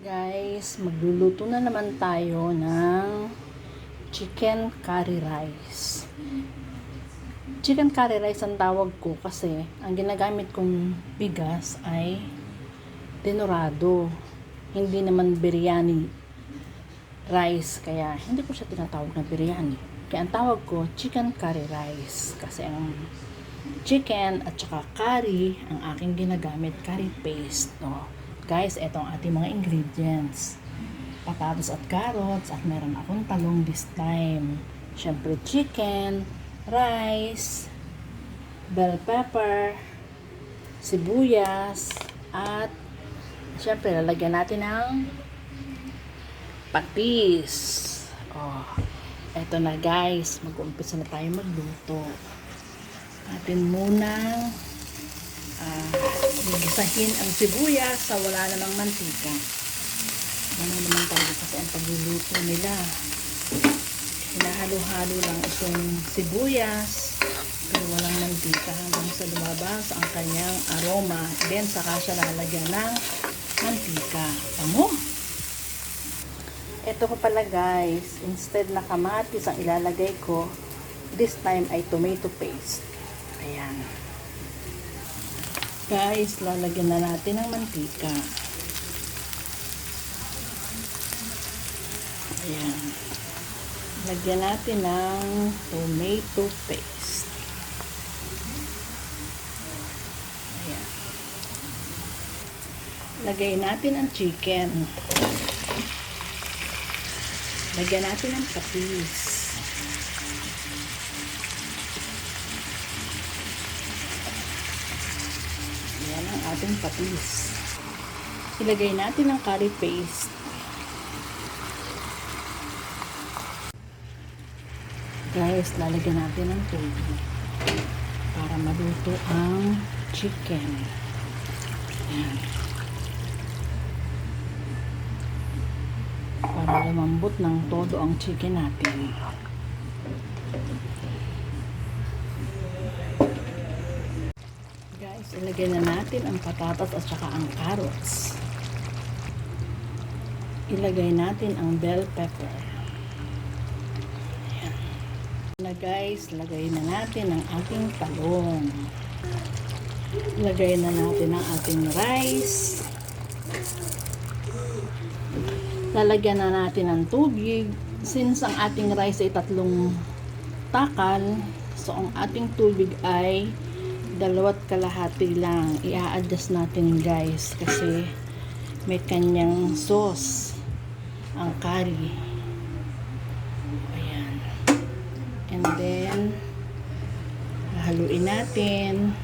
Guys, magluluto na naman tayo ng chicken curry rice. Chicken curry rice ang tawag ko kasi ang ginagamit kong bigas ay denorado. Hindi naman biryani rice, kaya hindi ko siya tinatawag na biryani. Kaya ang tawag ko chicken curry rice kasi ang chicken at saka curry ang aking ginagamit, curry paste. No? Guys, eto ang ating mga ingredients. Patatas at carrots, at meron akong talong this time. Siyempre chicken, rice, bell pepper, sibuyas, at siyempre lalagyan natin ng patis. Oh, eto na guys, mag-uumpisa na tayo magluto. Atin munang gisahin ang sibuyas sa wala namang mantika. Ano naman tayo kasi ang pagluluto nila. Hinahalo-halo lang itong sibuyas pero walang mantika hanggang sa lumabas ang kanyang aroma. Then saka siya lalagyan ng mantika. Tamo? Ito ko pala guys, instead na kamatis ang ilalagay ko, this time ay tomato paste. Ayan. Guys, lalagyan na natin ng mantika. Ayan. Lagyan natin ng tomato paste. Ayan. Lagay natin ang chicken. Lagyan natin ng patis. Yan ang ating patis. Ilagay natin ang curry paste. Guys, lalagyan natin ng tubig para maluto ang chicken. Yan. Para lumambot ng todo ang chicken natin. Guys, ilagay na natin ang patatas at saka ang carrots. Ilagay natin ang bell pepper. Ayan. Na guys, lagay na natin ang ating talong. Ilagay na natin ang ating rice. Lalagyan na natin ng tubig. Since ang ating rice ay 3 takal, so ang ating tubig ay 2.5 lang. I-a-adjust natin guys kasi may kanyang sauce ang curry. Ayan. And then haluin natin.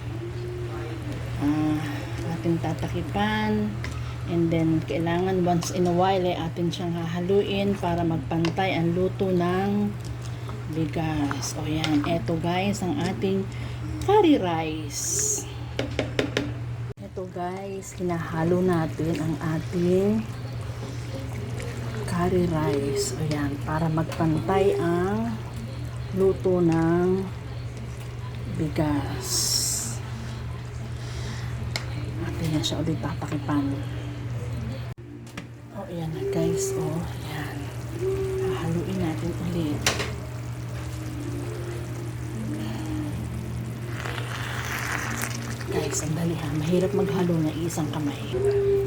Ating tatakipan. And then kailangan once in a while ay atin siyang hahaluin para magpantay ang luto ng bigas. O yan. Eto guys ang ating curry rice. Ito guys, hinahalo natin ang ating curry rice. Ayan, para magpantay ang luto ng bigas. Atin na siya ulit tatakipan. O, ayan na guys. O, ayan. Hahaluin natin ulit. Guys, sandali ha. Mahirap maghalo na isang kamay.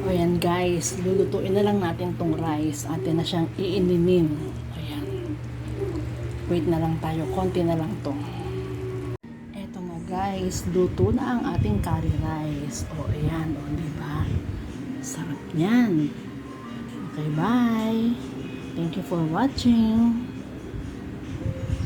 O yan guys, lulutuin na lang natin tong rice. Atin na siyang iininin. Ayan. Wait na lang tayo. Konti na lang to. Eto na guys, luto na ang ating curry rice. O ayan, o diba? Sarap yan. Okay, bye. Thank you for watching.